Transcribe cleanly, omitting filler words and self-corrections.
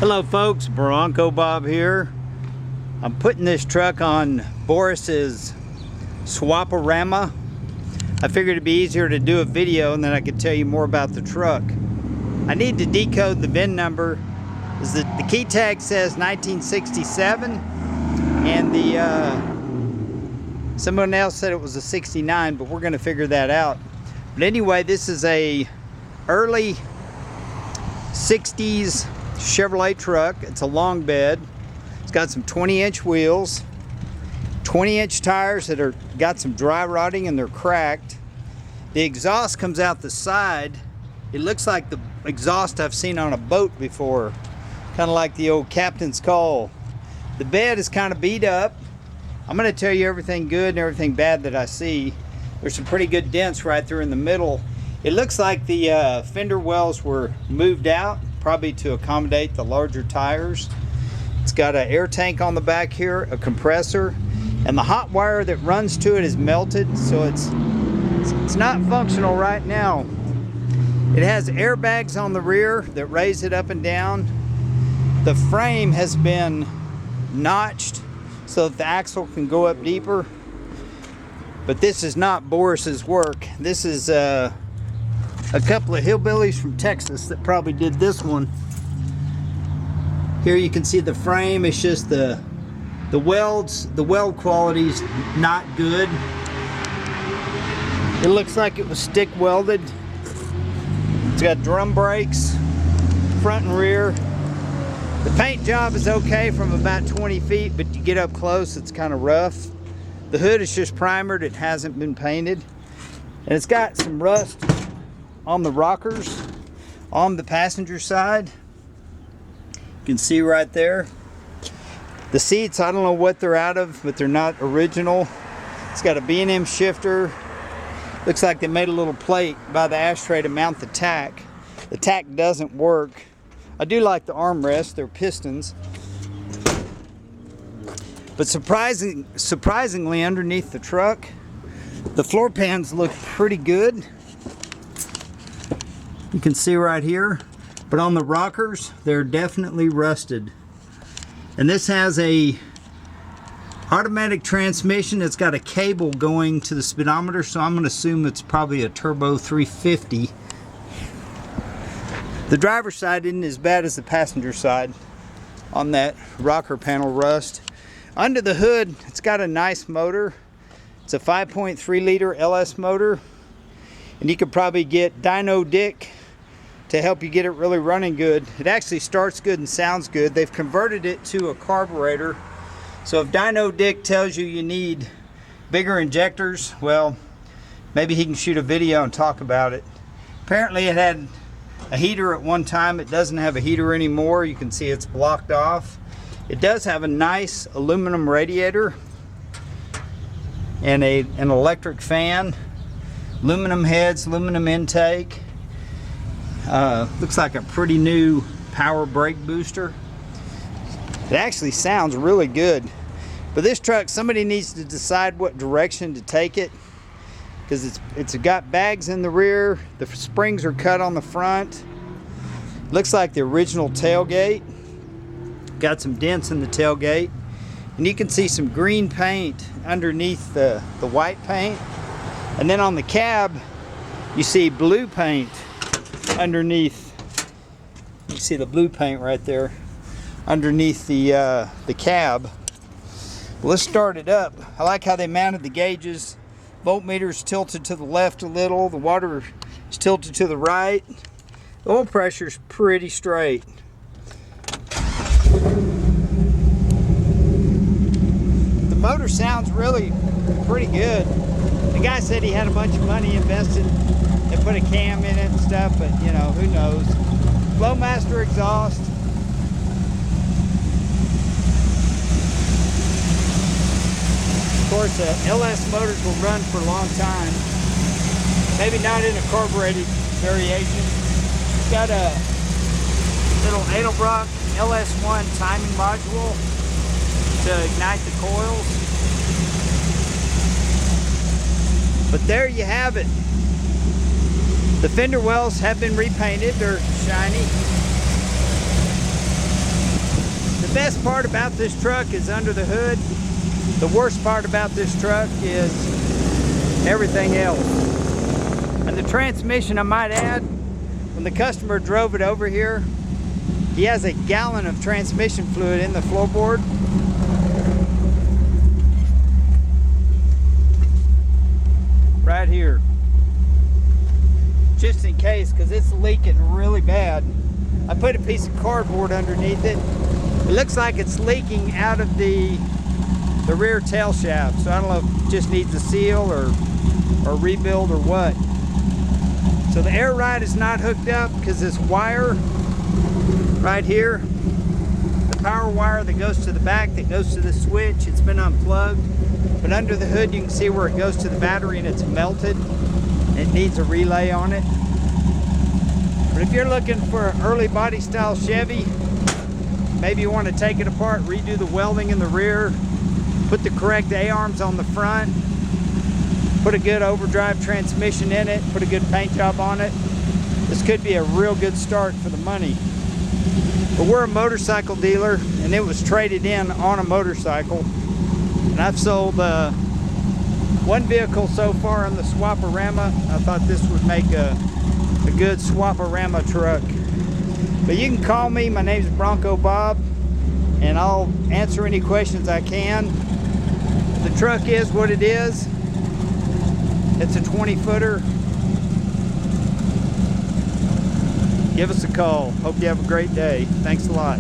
Hello folks, Bronco Bob here. I'm putting this truck on Boris's Swap-A-Rama. I figured it'd be easier to do a video and then I could tell you more about the truck. I need to decode the VIN number. The key tag says 1967 and someone else said it was a 69, but we're going to figure that out. But anyway, this is a early 60s Chevrolet truck. It's a long bed. It's got some 20-inch wheels, 20-inch tires that are got some dry rotting and they're cracked. The exhaust comes out the side. It looks like the exhaust I've seen on a boat before, kind of like the old captain's call. The bed is kind of beat up. I'm going to tell you everything good and everything bad that I see. There's some pretty good dents right there in the middle. It looks like the fender wells were moved out, probably to accommodate the larger tires. It's got an air tank on the back here, a compressor, and the hot wire that runs to it is melted, so it's not functional right now. It has airbags on the rear that raise it up and down. The frame has been notched so that the axle can go up deeper. But this is not Boris's work. This is a couple of hillbillies from Texas that probably did this one. Here you can see the frame. It's just the weld quality's not good. It looks like it was stick welded. It's got drum brakes, front and rear. The paint job is okay from about 20 feet, but you get up close, it's kind of rough. The hood is just primered, it hasn't been painted. And it's got some rust on the rockers on the passenger side. You can see right there. The seats, I don't know what they're out of, but they're not original. It's got a B&M shifter. Looks like they made a little plate by the ashtray to mount the tack. The tack doesn't work. I do like the armrests, they're pistons. But surprisingly underneath the truck, the floor pans look pretty good. You can see right here. But on the rockers, they're definitely rusted. And this has a automatic transmission. It's got a cable going to the speedometer, so I'm going to assume it's probably a turbo 350. The driver's side isn't as bad as the passenger side on that rocker panel rust. Under the hood, it's got a nice motor. It's a 5.3 liter LS motor. And you could probably get Dyno Dick to help you get it really running good. It actually starts good and sounds good. They've converted it to a carburetor. So if Dyno Dick tells you you need bigger injectors, well, maybe he can shoot a video and talk about it. Apparently it had a heater at one time. It doesn't have a heater anymore. You can see it's blocked off. It does have a nice aluminum radiator and an electric fan, aluminum heads, aluminum intake. Looks like a pretty new power brake booster. It actually sounds really good. But this truck, somebody needs to decide what direction to take it, because it's got bags in the rear. The springs are cut on the front. Looks like the original tailgate. Got some dents in the tailgate. And you can see some green paint underneath the white paint. And then on the cab, you see blue paint underneath. You see the blue paint right there underneath the cab. Well, let's start it up. I like how they mounted the gauges. Voltmeter's tilted to the left a little. The water is tilted to the right. The oil pressure's pretty straight. The motor sounds really pretty good. The guy said he had a bunch of money invested and put a cam in it and stuff, but you know, who knows. Flowmaster exhaust. Of course, LS motors will run for a long time. Maybe not in a carbureted variation. It's got a little Edelbrock LS1 timing module to ignite the coils. But there you have it. The fender wells have been repainted. They're shiny. The best part about this truck is under the hood. The worst part about this truck is everything else. And the transmission, I might add, when the customer drove it over here, he has a gallon of transmission fluid in the floorboard. Right here. Just in case, because it's leaking really bad. I put a piece of cardboard underneath it. It looks like it's leaking out of the rear tail shaft. So I don't know if it just needs a seal or rebuild or what. So the air ride is not hooked up because this wire right here, the power wire that goes to the back, that goes to the switch, it's been unplugged. But under the hood you can see where it goes to the battery and it's melted. It needs a relay on it. But if you're looking for an early body style Chevy, maybe you want to take it apart, redo the welding in the rear, put the correct A-arms on the front, put a good overdrive transmission in it, put a good paint job on it, this could be a real good start for the money. But we're a motorcycle dealer and it was traded in on a motorcycle. And I've sold one vehicle so far on the Swap-A-Rama. I thought this would make a good Swap-A-Rama truck. But you can call me, my name's Bronco Bob, and I'll answer any questions I can. The truck is what it is. It's a 20-footer. Give us a call. Hope you have a great day. Thanks a lot.